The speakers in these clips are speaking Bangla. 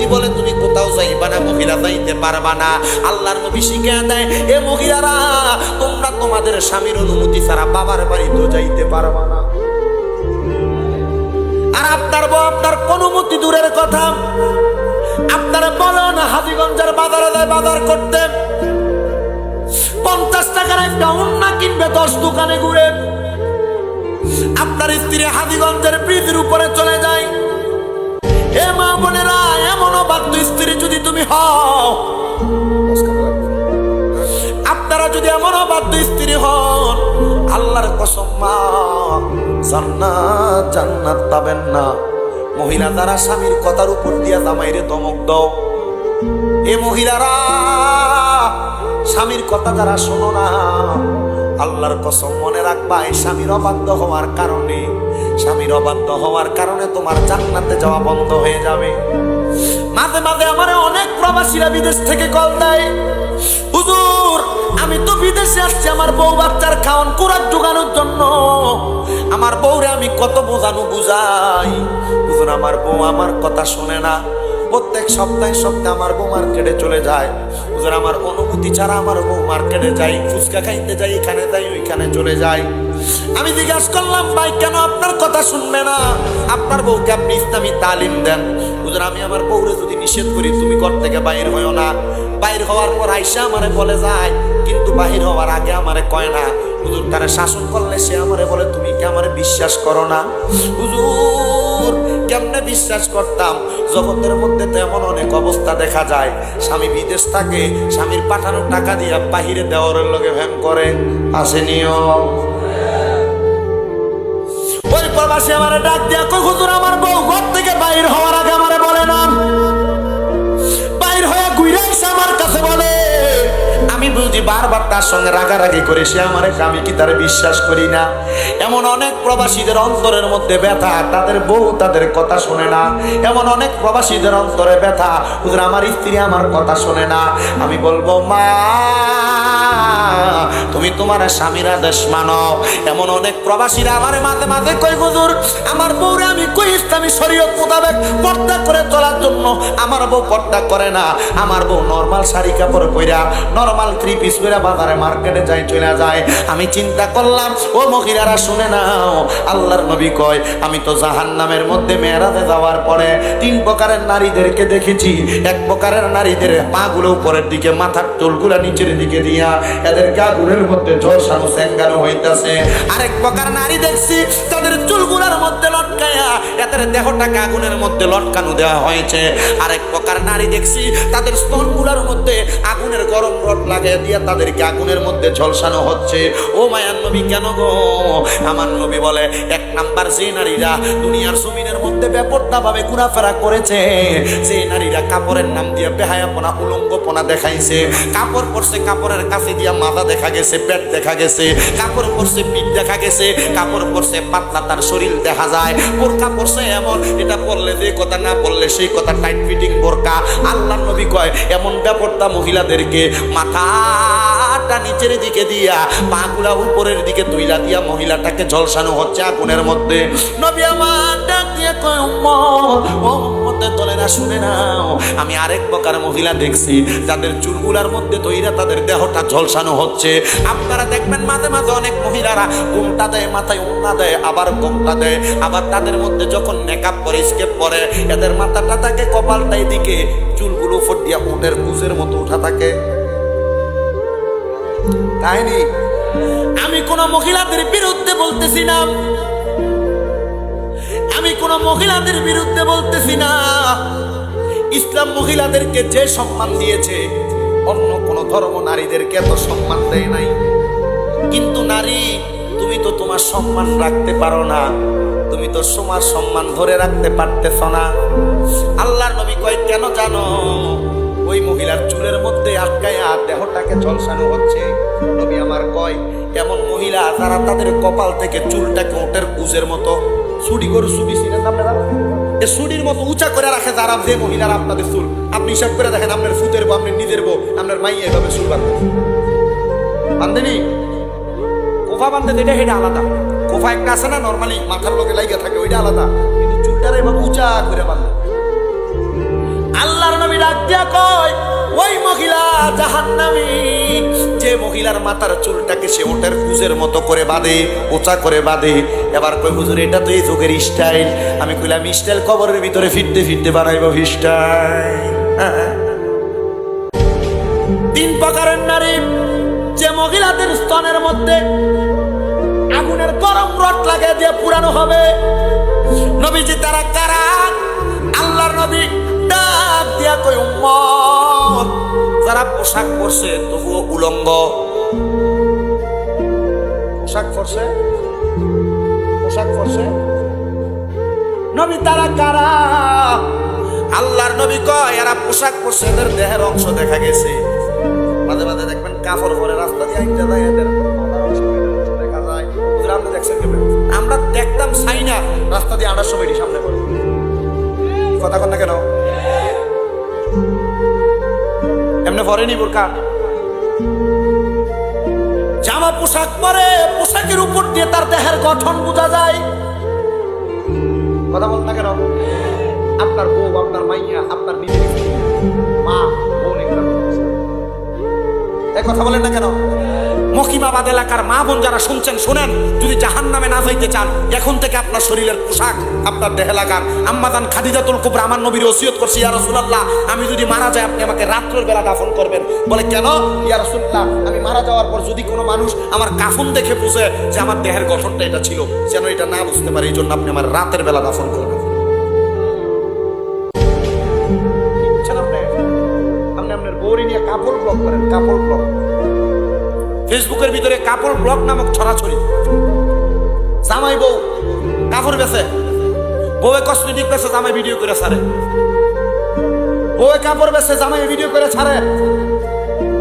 যদি বলে তুমি কোথাও যাইবা না, মহিলা যাইতে পারবা না। আল্লাহর নবী শিখিয়ে দেয়, এ মহিলারা তোমরা তোমাদের স্বামীর অনুমতি ছাড়া বাবার বাড়িতেও যাইতে পারবা না। আর আপনার বউ আপনার অনুমতি দূরের কথা, আপনারা বলেন হাজীগঞ্জের বাজারে যায় বাজার করতে, 50 টাকার একটা ওড়না কিনবে 10 দোকানে ঘুরে। আপনার স্ত্রী হাজীগঞ্জের ব্রিজের উপরে চলে যায়। হে মা বোনেরা, এমন অবাধ্য স্ত্রী যদি তুমি হও, আপনারা যদি এমন অবাধ্য স্ত্রী হন, আল্লাহর কসম মা জান্নাত জান্নাত পাবেন না। মহিলা যারা স্বামীর কথার উপর দিয়া জামাইরে ধমক দাও, এ মহিলারা স্বামীর কথা যারা শোনো না, আল্লাহর কসম মনে রাখবা, এই স্বামীর অবাধ্য হওয়ার কারণে, স্বামীর অবাধ্য হওয়ার কারণে তোমার জান্নাতে যাওয়া বন্ধ হয়ে যাবে। মাঝে মাঝে আমার অনেক প্রবাসীরা বিদেশ থেকে কল দেয়, হুজুর আমি তো বিদেশে আসছি আমার বউ বাচ্চার খাওয়ান কুরাক জোগানোর জন্য, আমার বউরে আমি কত বোঝানো বুঝাই, হুজুর আমার বউ আমার কথা শোনে না। প্রত্যেক সপ্তাহে সপ্তাহে আমার বউ মার্কেটে চলে যায়, হুজুর আমার অনুমতি ছাড়া আমার বউ মার্কেটে যাই, ফুচকা খাইতে যাই, এখানে যাই ওইখানে চলে যায়। আমি জিজ্ঞাসা করলাম, ভাই কেন আপনার কথা শুনবে না? আপনার বউকে আপনি ইসলামী তালিম দেন। হুজুর আমি আমার বউরে যদি নিষেধ করি তুমি ঘর থেকে বাইর হইও না, বাইর হওয়ার পর আইসা আমারে বলে যায়, কিন্তু বাহির হওয়ার আগে আমারে কয় না। হুজুর তারা শাসন করলে সে আমারে বলে তুমি কি আমারে বিশ্বাস করো না? হুজুর কেমনে বিশ্বাস করতাম? জগতের মধ্যে তো এমন অনেক অবস্থা দেখা যায়, স্বামী বিদেশ থাকে, স্বামীর পাঠানোর টাকা দিয়ে বাহিরে দেওয়ারের লগে ভ্যান করে, আসেনিও। ওই প্রবাসী আমারে ডাক দিয়া কই, হুজুর আমার বউ ঘর থেকে বাইর হওয়ার আগে আমারে বলে না, বাইর হয়ে ঘুরে এসে আমার কাছে বলে, আমি বুঝি বারবার তার সঙ্গে রাগারাগি করে সে আমারে, আমি কি তার বিশ্বাস করি না? এমন অনেক প্রবাসীদের অন্তরের মধ্যে ব্যথা, তাদের বউ তাদের কথা শোনে না। এমন অনেক প্রবাসীদের অন্তরে ব্যথা, হুজুর আমার স্ত্রী আমার কথা শোনে না। আমি বলবো মা তুমি তোমার স্বামীর আদেশ মানো। এমন অনেক প্রবাসীরা আমারে মাঝে মাঝে কই, হুজুর আমার বউরে আমি কই ইসলামী শরীয়ত মোতাবেক পর্দা করে চলার জন্য, আমার বউ পর্দা করে না। আমার বউ নরমাল শাড়ি কাপড় পইরা নরমাল 3 পিস পইরা বাজারে মার্কেটে যাই চলে যায়। আমি চিন্তা করলাম, ও মহিলারা শুনে নাও, আল্লাহর নবী কয় আমি তো জাহান্নামের মধ্যে মেরাজে যাওয়ার পরে 3 প্রকারের নারীদেরকে দেখেছি। এক প্রকারের নারীদের পাগুলো উপরের দিকে, মাথার চুলগুলা নিচের দিকে দিয়া এদেরকে আগুনের মধ্যে ঝলসানো সেঙ্গানো হইতাছে। আরেক প্রকার নারী দেখছি তাদের চুলগুলার মধ্যে লটকায়া এদের দেহটাকে আগুনের মধ্যে লটকানো দেওয়া হয়েছে। আরেক প্রকার নারী দেখছি তাদের স্তনগুলার মধ্যে আগুনের গরম রড লাগিয়ে দিয়া তাদেরকে আগুনের মধ্যে ঝলসানো হচ্ছে। ও মায়ার নবী কেন গো? আমার নবী বলে, 1 নাম্বার যে নারীরা দুনিয়ার জমিনের মধ্যে বেপরদাভাবে ঘোরাফেরা করেছে, যে নারীরা কাপড়ের নাম দিয়ে বেহায়াপনা উলঙ্গপনা দেখাইছে, কাপড় পরছে কাপড়ের কাছে দিয়া মাথা দেখা গেছে, পেট দেখা গেছে, কাপড় পরছে পিঠ দেখা গেছে, কাপড় পরছে পাতলা তার শরীর দেখা যায়, বোরকা পরছে এমন এটা পরলে যে কথা না পরলে সেই কথা, টাইট ফিটিং বোরকা। আল্লাহর নবী কয় এমন বেপরদা মহিলাদেরকে মাথাটা নিচের দিকে দিয়া পাগুলা উপরের দিকে তুইলা দিয়া মহিলাটাকে ঝলসানো হচ্ছে আগুনের মধ্যে। নবী আমার ডাক দিয়ে কয়, উম্মত ও উম্মতের দলেরা শুনে নাও, আমি আরেক প্রকার মহিলা দেখছি যাদের চুলগুলার মধ্যে তৈরা তাদের দেহটা ঝলসানো হচ্ছে। আপনারা দেখবেন মাঝে মাঝে অনেক মহিলারা ঘুমটা দেয়, মাথায় ওড়না দেয়, আবার ঘুমটা দেয়, আবার তাদের মধ্যে যখন মেকআপ করে স্কেপ পরে এদের মাথাটা থাকে কপালটা এদিকে, চুলগুলো উপর দিয়া উটের কুচের মতো উঠা থাকে। তাইনি আমি কোন মহিলাদের বিরুদ্ধে বলতেছি না, আমি কোন মহিলাদের বিরুদ্ধে বলতেছি না। ইসলাম মহিলাদেরকে যে সম্মান দিয়েছে অন্য কোন ধর্ম নারীদেরকে এত সম্মান দেয় নাই। কিন্তু নারী তুমি তো তোমার সম্মান রাখতে পারো না, তুমি তো তোমার সম্মান ধরে রাখতে পারতেছ না। আল্লাহর নবী কয় কেন জানো? ওই মহিলার চুলের মধ্যে আটকায়া দেহটাকে ঝলসানো হচ্ছে। নবী আমার কয় এমন মহিলা যারা তাদের কপাল থেকে চুলটাকে ওটের কুচের মতো, ছুটি করে ছুটি ছিলেন আপনারা, এ ছুটির মতো উঁচা করে রাখে যারা, যে মহিলারা আপনাদের চুল আপনি হিসাব করে দেখেন, আপনার ফুতের বউ, আপনার নিজের বউ, আপনার মাইয়া এভাবে চুল বান্ধেনি, কোফা বান্ধে যেটা সেটা আলাদা। কোফা একটা আছে না নর্মালি মাথার লোকে লাইগা থাকে, ওইটা আলাদা, কিন্তু চুলটারে এভাবে উঁচা করে বান্ধে। আল্লাহ ডাক দিয়া কয়, ওই মহিলা জাহান্নামী, যে মহিলার মাথার চুলটাকে সে ওটার কুজের মতো করে বাঁধে, ওচা করে বাঁধে। এবার কই হুজুর এটা তো এই যুগের স্টাইল। আমি কইলাম স্টাইল কবরের ভিতরে ফিরতে ফিরতে বানাইব স্টাইল। তিন প্রকারের নারী, যে মহিলাদের স্তনের মধ্যে আগুনের গরম রড লাগিয়ে দিয়ে পুরানো হবে। নবীজি তারা কারা? আল্লাহর নবী ডাক দিয়া কই, উম্মত যারা পোশাক পরছে তবুও উলঙ্গ, পোশাক পরছে, পোশাক পরছে, নবী তারা কারা? আল্লাহর নবী কয় এরা পোশাক পরছে, এদের দেহের অংশ দেখা গেছে। মাঝে মাঝে দেখবেন কাপড় পরে রাস্তা দিয়ে আইতে যায়, এদের দেখা যায়। আপনি দেখছেন কেমন? আমরা দেখতাম চাই না রাস্তা দিয়ে 800 মিটার সামনে পড়ে। কথা কন না কেন? এমনি পরেনি বোরকা, জামা পোশাক পরে, পোশাকের উপর দিয়ে তার দেহের গঠন বোঝা যায়। কথা বল না কেন? আপনার বউ, আপনার মাইয়া, আপনার নিজের মা বোন, এই কথা বলেন না কেন? মকিমাবাদ এলাকার মা বোন যারা শুনছেন শুনেন, যদি জাহান্নামে না যাইতে চান এখন থেকে আপনার শরীরের পোশাক আপনার দেহে লাগান। আম্মাজান খাদিজাতুল কুবরা আমার নবীর ওসিয়ত করছে, ইয়া রাসূলুল্লাহ আমি যদি মারা যাই আপনি আমাকে রাত্রের বেলা দাফন করবেন। বলে কেন? ইয়া রাসূলুল্লাহ আমি মারা যাওয়ার পর যদি কোনো মানুষ আমার কাফন দেখে বুঝে যে আমার দেহের গঠনটা এটা ছিল, যেন এটা না বুঝতে পারে, এই জন্য আপনি আমার রাতের বেলা দাফন করবেন। আপনার বউরি নিয়ে কাপড় ব্লক করেন, কাপড় ব্লক ফেসবুকের ভিতরে, কাপড় ব্লক নামক ছড়াছড়ি। জামাই বউ কাপড় বেছে, বউয়ে কসমেটিক বেছে, জামাই ভিডিও করে ছাড়ে। বউয়ে কাপড় বেছে, জামাই ভিডিও করে ছাড়ে।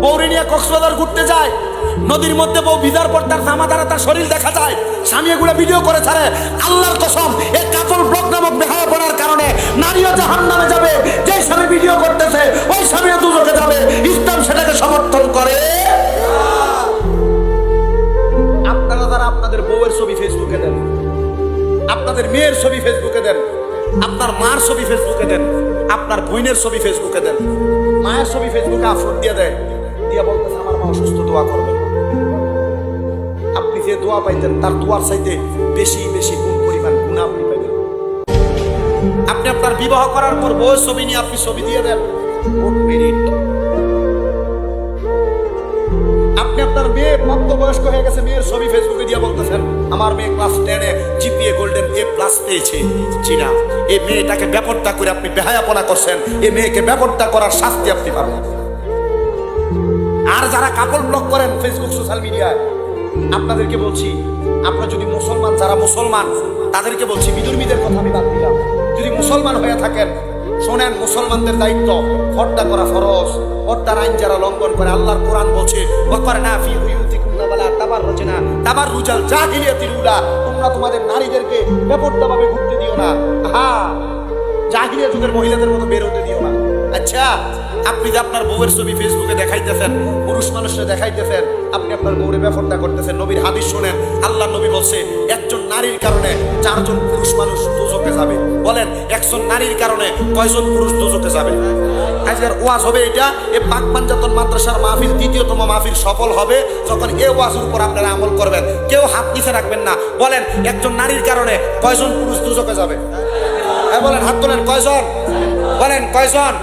বউরি নিয়ে কক্সবাজার ঘুরতে যায়, নদীর মধ্যে বউ ভিজার পর তার জামা দ্বারা তার শরীর দেখা যায়, স্বামী এগুলো ভিডিও করে ছাড়ে। আল্লাহর কসম, এই কাপড় ব্লক নামক বেহায়াপনার কারণে নারীও জাহান্নামে যাবে। যে স্বামী ভিডিও করতেছে ওই স্বামীও দুজকে যাবে। ইসলাম সেটাকে সমর্থন করে। আপনারা যারা আপনাদের বউয়ের ছবি ফেসবুকে দেন, আপনাদের মেয়ের ছবি ফেসবুকে দেন, আপনার মার ছবি ফেসবুকে দেন, আপনার বোনের ছবি ফেসবুকে দেন, মায়ের ছবি ফেসবুকে আপলোড দিয়ে দেয়, দিয়ে বলতেছে আমার মা অসুস্থ, দোয়া করবেন। আপনি যে দোয়া পাইতেন তার দোয়ার চাইতে বেশি বেশি কোন পরিমাণ গুনাহ আপনি পাইতেন। আপনি আপনার বিবাহ করার পর বউয়ের ছবি নিয়ে আপনি ছবি দিয়ে দেন, কোন মেরিট। আপনি আপনার মেয়ে প্রাপ্তবয়স্ক হয়ে গেছে, মেয়ের ছবি ফেসবুকে দিয়ে বলতেছেন আমার মেয়ে ক্লাস 10-এ জিপিএ গোল্ডেন A+ পেয়েছে। জি না, এই মেয়েটাকে ব্যাপারটা করে আপনি বেহায়াপনা করছেন, এই মেয়েকে ব্যাপারটা করার শাস্তি আপনি পাবেন। আর যারা কাপড় ব্লক করেন ফেসবুক সোশ্যাল মিডিয়ায়, আপনাদেরকে বলছি, আপনারা যদি মুসলমান, যারা মুসলমান তাদেরকে বলছি, বিধর্মীদের কথা আমি বাদ দিলাম, যদি মুসলমান হয়ে থাকেন শোনেন, মুসলমানদের দায়িত্ব পর্দা করা ফরজ। পর্দার আইন যারা লঙ্ঘন করে, আল্লাহর কোরআন বলছে ওয়াকরনা ফি বুয়ুতিকুন্না ওয়ালা তাবাররুজনা তাবাররুজাল জাহিলিয়াতিল উলা, তোমরা তোমাদের নারীদেরকে বেপরদাভাবে ঘুরতে দিও না, হ্যাঁ জাহিলিয়া যুগের মহিলাদের মতো বের হতে দিও না। আচ্ছা, আপনি যে আপনার বউয়ের ছবি ফেসবুকে দেখাইতেছেন, পুরুষ মানুষরা দেখাইতেছেন, আপনি আপনার বউরে বেপরদা করতেছেন। নবীর হাদিস শুনেন, আল্লাহ নবী বলছে একজন নারীর কারণে 4 জন পুরুষ মানুষ দোজখে যাবে। বলেন একজন নারীর কারণে কয়জন পুরুষ দোজখে যাবে? আজকের ওয়াজ হবে এটা, এ পাক পাঞ্জাতন মাদ্রাসার মাহফিল, দ্বিতীয়তম মাহফিল সফল হবে যখন এই ওয়াজের উপর আপনারা আমল করবেন। কেউ হাত নিচে রাখবেন না। বলেন একজন নারীর কারণে কয়জন পুরুষ দোজখে যাবে? বলেন হাত তোলেন, কয়জন? বলেন কয়জন?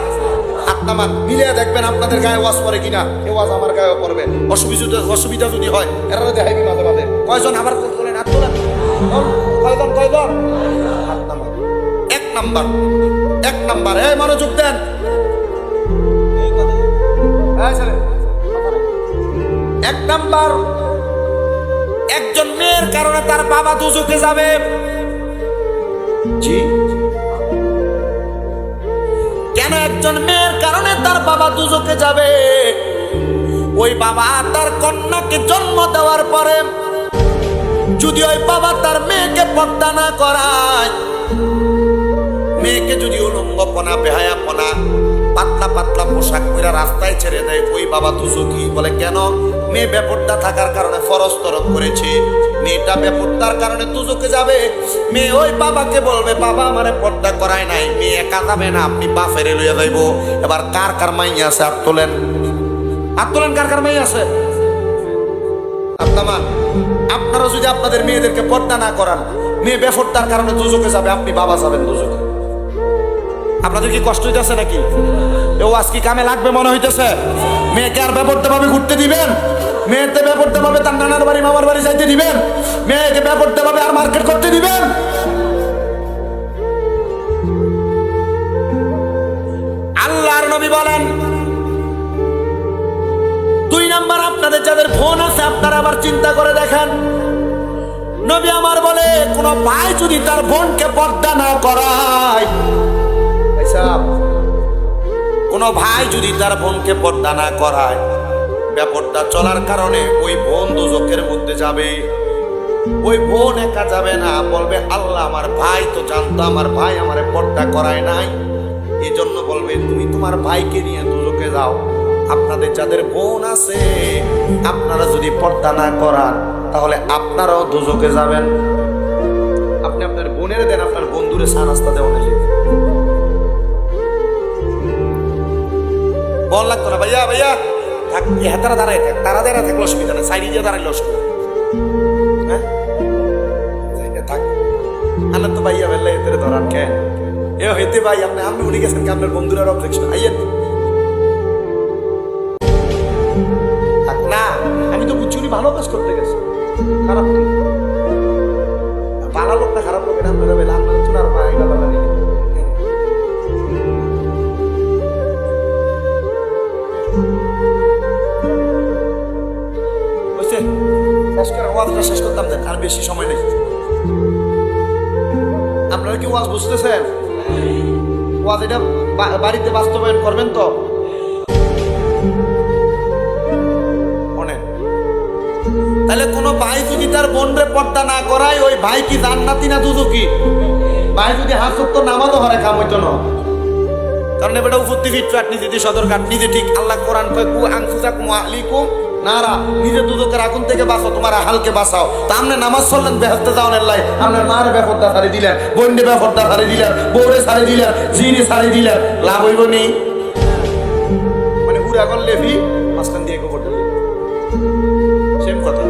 হাত নামান, মিলিয়ে দেখবেন আপনাদের গায়ে ওয়াজ পড়ে কিনা। এ ওয়াজ আমার গায়েও পড়বে। অসুবিধা যদি হয় এরা দেখাইবি মাঝে মাঝে। কয়জন? আবার তোলেন, হাত তোলেন। কয়জন? কয়জন? হাত নামান। 1 নাম্বার, এই মনোযোগ দেন। 1 নাম্বার, একজন মেয়ের কারণে তার বাবা দোজখে যাবে। জি, কেন একজন মেয়ের কারণে তার বাবা দোজখে যাবে? ওই বাবা তার কন্যাকে জন্ম দেওয়ার পরে যদি ওই বাবা তার মেয়েকে পর্দা না করায়, মেয়েকে যদি উলঙ্গপনা, বেহায়াপনা, পাতলা পাতলা পোশাক পরে রাস্তায় ছেড়ে দেয়, ওই বাবা দুজকি। বলে কেন? মেয়ে বেপরদা থাকার কারণে ফরজ তরক করেছে, মেয়েটা বেপরদার কারণে দুজকে যাবে। মেয়ে ওই বাবাকে বলবে, বাবা আমারে পর্দা করায় নাই। মেয়ে একা যাবে না, আপনি বাপেরে লইয়া যাইব। এবার কার কার মাইয়া আছে হাত তোলেন, হাত তোলেন, কার কার মাইয়া আছে? আপনারা যদি আপনাদের মেয়েদেরকে পর্দা না করান, মেয়ে বেপরদার কারণে দুজকে যাবে, আপনি বাবা যাবেন দুজকে। আপনাদের কি কষ্ট হইতেছে নাকি? ও আজ কি কামে লাগবে মনে হইতেছে? মেয়েকে আর বেপরদা ভাবে ঘুরতে দিবেন? মেয়েতে বেপরদা ভাবে তার নানার বাড়ি মামার বাড়ি যাইতে দিবেন? মেয়েকে বেপরদা ভাবে আর মার্কেট করতে দিবেন? আল্লাহর নবী বলেন, 2 নাম্বার, আপনাদের যাদের বোন আছে আপনারা আবার চিন্তা করে দেখেন। নবী আমার বলে, কোন ভাই যদি তার বোনকে পর্দা না করায়, কোন ভাই যদি তার বোনকে পর্দা না করায়, বেপরদা চলার কারণে ওই বোন দোজখের মধ্যে যাবে। ওই বোন একা যাবে না, বলবে আল্লাহ আমার ভাই তো জানতো আমার ভাই আমারে পর্দা করায় নাই, এই জন্য বলবে তুমি তোমার ভাইকে নিয়ে দোজখে যাও। আপনাদের যাদের বোন আছে, আপনারা যদি পর্দা না করান তাহলে আপনারাও দোজখে যাবেন। আপনি আপনার বোনের দেন, আপনার বন্ধুরে চা নাস্তা দেওয়া নেই, বল লাগতো না ভাইয়া ভাইয়া থাক, তারা দাঁড়ায় থাক, তারা দাঁড়ায় থাকলে অসুবিধা নেই, সাইডে দিয়ে দাঁড়াইলে অসুবিধা। হ্যাঁ থাক, আনন্দ তো ভাইয়া বেলা এতে ধরান কে এ হইতে ভাই, আপনি উনি গেছেন কি আপনার বন্ধুরা অবজেকশন আইয়েন থাক না। আমি তো বুঝছি উনি ভালো কাজ করতে গেছে, খারাপ কি ভালো লোক না খারাপ লোক, এটা আপনারা বেলা আপনার চুনার ভাই বাবা জানি শেষ করতাম, আর বেশি সময় নেই। আপনারা কি ওয়াজ বুঝতেছেন? ওয়াজ এটা বাড়িতে বাস্তবায়ন করবেন তো? তাহলে কোন ভাই যদি তার বোনরে পর্দা না করায়, ওই ভাই কি জান্নাতি না দুজকি? ভাই যদি হাত সত্য নামাজও হরে কাম হইতো না, কারণ এবারে উপত্তি ফিটফাট নিজে দিয়ে সদর কাট নিজে ঠিক। আল্লাহ কোরআন কয় কু আনফুসাকুম ওয়া আহলিকুম নারা, নিজে দুজকের আগুন থেকে বাঁচাও, তোমার আহালকে বাঁচাও। তা আপনি নামাজ পড়লেন বেহেশতে যাওয়ার লাই, আপনার মার বেপরদা ছাড়ি দিলেন, বোনরে বেপরদা ছাড়ি দিলেন, বউরে ছাড়ি দিলেন, জিরে ছাড়ি দিলেন, লাভ হইব নি? মানে উড়া করলে ভি মাঝখান দিয়ে গোবর দিলেন, সেম কথা।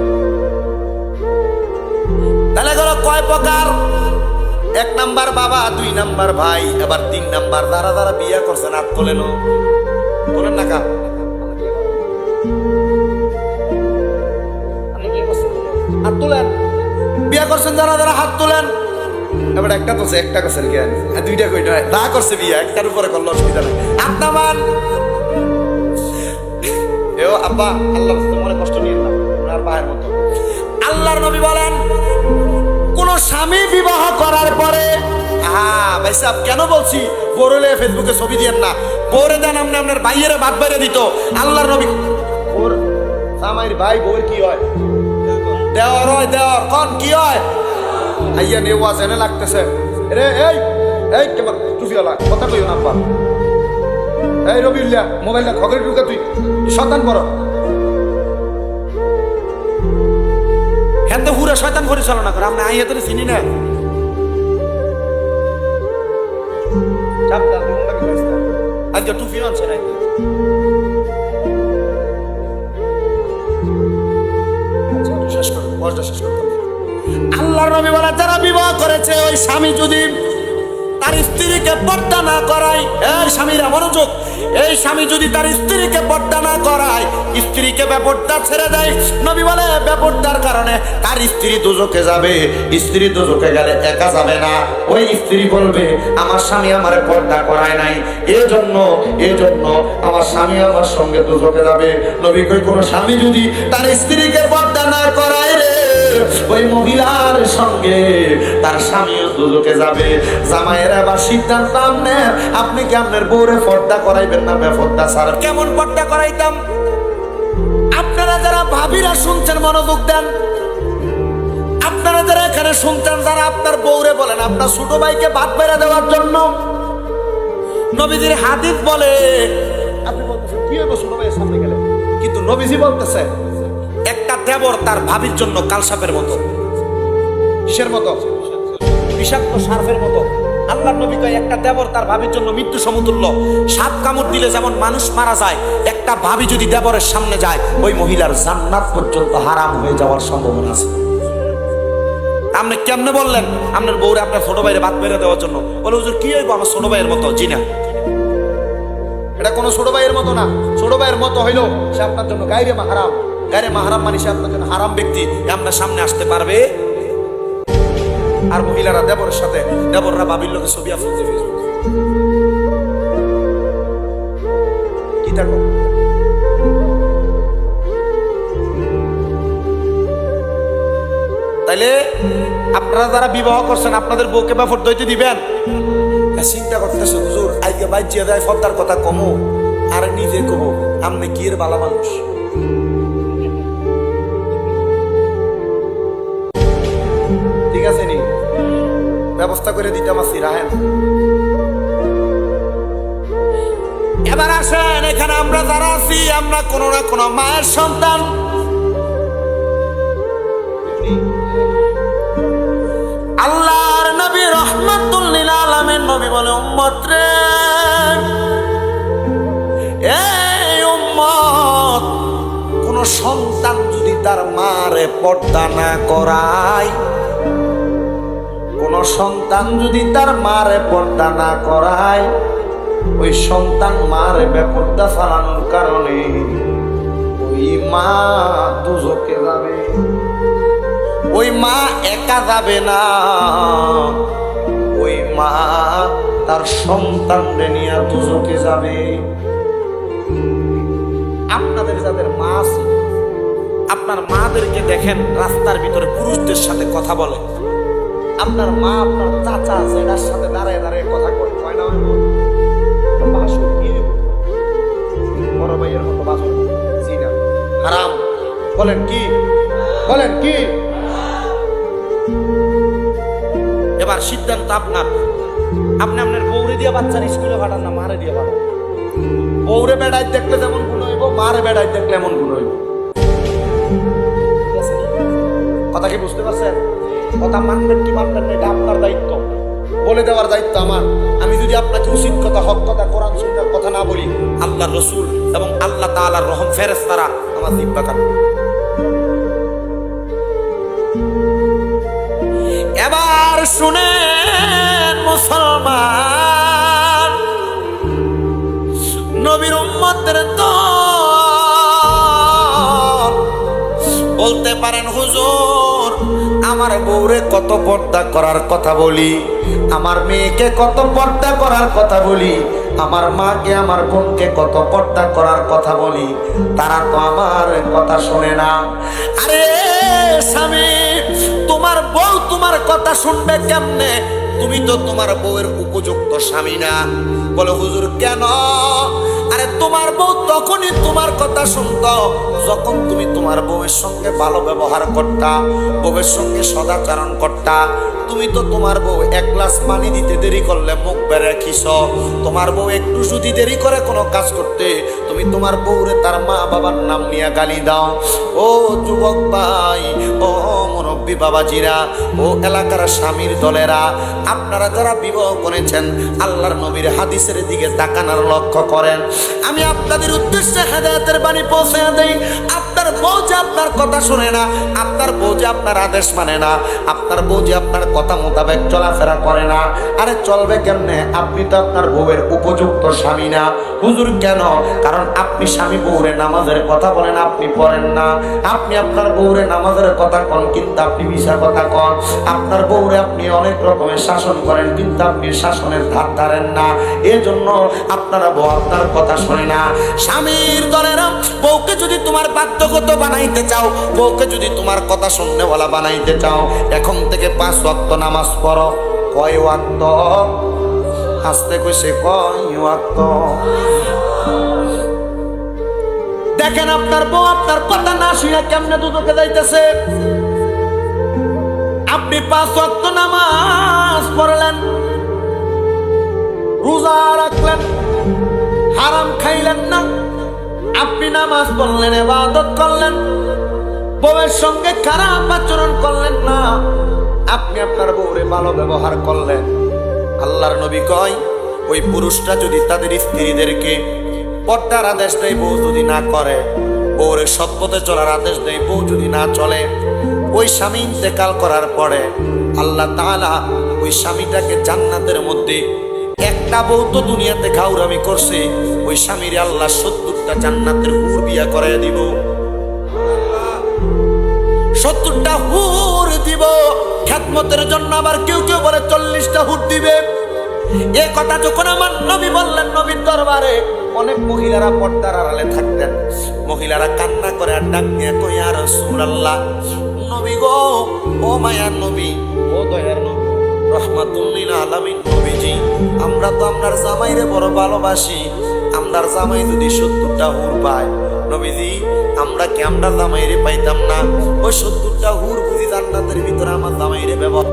তাহলে গেল কয় প্রকার? 1 নাম্বার বাবা, 2 নাম্বার ভাই, আবার 3 নাম্বার যারা যারা বিয়ে করছেন হাত তোলেন, তোলেন না কা? হাত তোলেন, বিয়ে করছেন যারা যারা হাত তোলেন। এবার একটা তো একটা করছেন কেন, 2টা কইটা না করছে বিয়ে, একটার উপরে করলে অসুবিধা নেই। হাত নামান। এও আব্বা আল্লাহর রাস্তায় মনে কষ্ট নিয়ে না, ওনার ভাইয়ের মতো। আল্লাহর নবী বলেন, কোন স্বামী বিবাহ করার পরে, ভাই সাহেব কেন বলছি বউরে ফেসবুকে ছবি দিয়েন না, বউরে দেন আপনি আপনার ভাইয়ের ভাত বাইরে দিত। আল্লাহর নবী, ওর জামাইয়ের ভাই বউয়ের কি হয়? দেওয়ার হয়, দেওয়ার কোন কি হয়? আইয়া নে ওয়াজ এনে লাগতেছে রে, এই এই কেমন টুফিওয়ালা কথা কইও না আব্বা, এই রবিউল্লাহ মোবাইলটা খগরে ঢুকা, তুই শয়তান বড় হ্যাঁ তো হুরা শয়তান পরিচালনা করে, আমরা আইয়া তোরে চিনি না। আজকে টুফি আনছে না, শেষ করো বয়সটা শেষ করতে। আল্লাহর নবী বলে, যারা বিবাহ করেছে ওই স্বামী যদি তার স্ত্রীকে পর্দা না করায়, এই স্বামীরা মনোযোগ, এই স্বামী যদি তার স্ত্রীকে পর্দা না করায়, স্ত্রীকে বেপর্দা ছেড়ে দেয়, নবী বলে বেপর্দার কারণে তার স্ত্রী দোজখে যাবে। স্ত্রী দোজখে গেলে একা যাবে না, ওই স্ত্রী বলবে আমার স্বামী আমারে পর্দা করায় নাই, এজন্য আমার স্বামী আমার সঙ্গে দোজখে যাবে। নবী কই, কোন স্বামী যদি তার স্ত্রীকে পর্দা না করায় রে, ওই মহিলার সঙ্গে তার স্বামীও দোজখে যাবে। জামাইয়ের আবার সিদ্ধান্ত আপনি কি আপনার বউরে পর্দা করাইবেন না বেপর্দা ছাড়া? কেমন পর্দা করাইতাম? আপনারা যারা ভাবিরা শুনছেন মনোযোগ দেন, আপনারা যারা এখানে শুনছেন, যারা আপনার বউরে বলেন আপনার ছোট ভাইকে ভাত বেড়া দেওয়ার জন্য, নবীজির হাদিস বলে, আপনি বলতেছেন কি হইব ছোট ভাইয়ের সামনে গেলে, কিন্তু নবীজি বলতেছে একটা দেবর তার ভাবির জন্য কালসাপের মতো। কিসের মতো? বিষাক্ত সার্পের মতো। আল্লাহর নবী কয় একটা দেবর তার ভাবির জন্য মৃত্যু সমতুল্য। সাপ কামড় দিলে যেমন মানুষ মারা যায়, একটা ভাবি যদি দেবরের সামনে যায়, ওই মহিলার জান্নাত পর্যন্ত হারাম হয়ে যাওয়ার সম্ভাবনা আছে। আপনি কেমনে বললেন আপনার বউরে আপনার ছোট ভাইয়ের ভাত মেরে দেওয়ার জন্য? বলে হুজুর কি হইব আমার ছোট ভাইয়ের মতো? জি না, এটা কোনো ছোট ভাইয়ের মতো না। ছোট ভাইয়ের মতো হইলো সে আপনার জন্য গায়রে মাহরাম। গায়রে মাহরাম মানে সে আপনার জন্য হারাম ব্যক্তি, আপনার সামনে আসতে পারবে। আর মহিলারা দেবরের সাথে, দেবররা বাবির লোকে ছবি আফরোজে কি থাকো। তাইলে আপনারা যারা বিবাহ করছেন আপনাদের বউকে বা ফোট দইতে দিবেন? চিন্তা করতেছে হুজুর আজকে বাইজিয়া দেয় ফর্দার কথা কমো, আর নিজে কমো আমনে কি এর বালা মানুষ। ঠিক আছে নি, ব্যবস্থা করে দিতে মাসি রাহেন। এবার আসেন এখানে আমরা যারা আছি, আমরা কোনো না কোনো মায়ের সন্তান। আল্লাহর নবী রহমাতুল লিল আলামিন নবী বলে, উম্মত রে, এই উম্মত, কোন সন্তান যদি তার মারে পর্দা না করায়, কোন সন্তান যদি তার মারে পর্দা না করায়, ওই সন্তান মারে বেপর্দা চালানোর কারণে ওই মা দুজকে যাবে। ওই মা একা যাবে না, ওই মা তার সন্তানকে নিয়ে দুজকে যাবে। আপনাদের যাদের মা আছে, আপনার মাদেরকে দেখেন রাস্তার ভিতরে পুরুষদের সাথে কথা বলে। আপনার মা আপনার চাচা জেনার সাথে দাঁড়ায় দাঁড়ায় কথা কয়, কয় না? বড় ভাইয়ের মতো বাসন। জি না, হারাম। বলেন কি? বলেন কি? এবার সিদ্ধান্ত আপনার। আপনি আপনার বউরে দিয়ে বাচ্চার স্কুলে পাঠান না মারে দিয়ে পাঠান? বউরে বেড়াই দেখলে যেমন গুণ হইব, মারে বেড়াই দেখলে এমন গুণ হইব। কথা কি বুঝতে পারছেন? কথা মানবেন কি মানবেন না এটা আপনার দায়িত্ব, বলে দেওয়ার দায়িত্ব আমার। আমি যদি আপনাকে উচিত কথা, হক কথা, কোরআন সুন্নাহর কথা না বলি, আল্লাহর রাসূল এবং আল্লাহ তাআলার রহম ফেরেশতারা আমার জিহ্বা কাটবে। এবার শুনেন মুসলমান, নবীর উম্মতের দল বলতে পারেন হুজুর আমার বউরে কত পর্দা করার কথা বলি, আমার মেয়েকে কত পর্দা করার কথা বলি, আমার মাকে আমার বোনকে কত পর্দা করার কথা বলি, তারা তো আমার কথা শোনে না। আরে স্বামী, তোমার বউ তোমার কথা শুনবে কেমনে? তুমি তো তোমার বউয়ের উপযুক্ত স্বামী না। বলে হুজুর কেন? আরে তোমার বউ তখনই তোমার কথা শুনতো যখন তুমি তোমার বউয়ের সঙ্গে ভালো ব্যবহার করতা, বউয়ের সঙ্গে সদাচরণ করতা। তুমি তো তোমার বউ এক গ্লাস পানি দিতে দেরি করলে মুখ বেড়ে খিস। তোমার বউ একটু যদি দেরি করে কোনো কাজ করতে, তুমি তোমার বউরে তার মা বাবার নাম নিয়ে গালি দাও। ও যুবক ভাই, ও মুরব্বী বাবাজিরা, ও এলাকার স্বামীর দলেরা, আপনারা যারা বিবাহ করেছেন আল্লাহর নবীর হাদিসের দিকে তাকানোর লক্ষ্য করেন। আমি আপনাদের উদ্দেশ্যে হেদায়েতের বাণী পৌঁছে দেই। আপনার বউ যে আপনার কথা শুনে না, আপনার বউ যে আপনার আদেশ মানে না, আপনার বউ যে আপনার কথা মোতাবেক চলাফেরা করে না, আরে চলবে কেমনে? আপনি তো আপনার বউয়ের উপযুক্ত স্বামী না। হুজুর কেন? কারণ আপনি স্বামী বউরে নামাজের কথা বলেন, আপনি পড়েন না। আপনি আপনার বউরে নামাজের কথা কন, কিন্তু আপনি মিশা কথা কন। আপনার বউরে আপনি অনেক রকমের শাসন করেন, কিন্তু আপনি শাসনের ধার ধারেন না। এজন্য আপনারা বউ আপনার কথা শোনে না। স্বামীর দলেরা, বউকে যদি তোমার বাধ্যগত বানাইতে চাও, বউকে যদি তোমার কথা শুননেওয়ালা বানাইতে চাও, এখন থেকে 5 ওয়াক্ত নামাজ পড়ো। কয় ওয়াক্ত? আস্তে কইছে কয় ওয়াক্ত? দেখেন আপনার বউ আপনার কথা না শুনে কেমনে দুদকে যাইতেছে। আপনি 5 ওয়াক্ত নামাজ পড়লেন, রোজা রাখলেন, হারাম খাইলেন না, আপনি নামাজ পড়লেন, ইবাদত করলেন, বউয়ের সঙ্গে খারাপ আচরণ করলেন না, আপনি আপনার বউরে ভালো ব্যবহার করলেন। আল্লাহর নবী কয় ওই পুরুষটা যদি তাদের স্ত্রীদেরকে পর্দার আদেশ দেয়, বউ যদি না করে, বউরে সৎ পথে চলার আদেশ দেয়, বউ যদি না চলে, ওই স্বামী ইন্তেকাল করার পরে আল্লাহ তাআলা ওই স্বামীটাকে জান্নাতের মধ্যে, একটা বউ তো দুনিয়াতে ঘাউরামি করছে, ওই স্বামীর আল্লাহ 70টা জান্নাতের হুর বিয়া করায় দিব, 70টা হুর দিব খেদমতের জন্য। আবার কেউ কেউ বলে 40টা হুর দিবে। এ কথা যখন আমার নবী বললেন, নবীর দরবারে অনেক মহিলারা পর্দার আড়ালে থাকতেন, মহিলারা কান্না করে আর ডাক নিয়ে কই, ইয়া রাসূলুল্লাহ, নবী গো, ও মায়ার নবী, ও দয়ার নবী, রহমাতুল লিল আলামিন নবীজি, আমরা তো আপনার জামাইরে বড় ভালোবাসি, আপনার জামাই যদি 70টা হুর পায়, নবীজি আমরা কি আমরা জামাইরে পাইতাম না? ওই 70টা হুর বুঝি জান্নাতের ভিতরে আমার জামাইরে ব্যবহার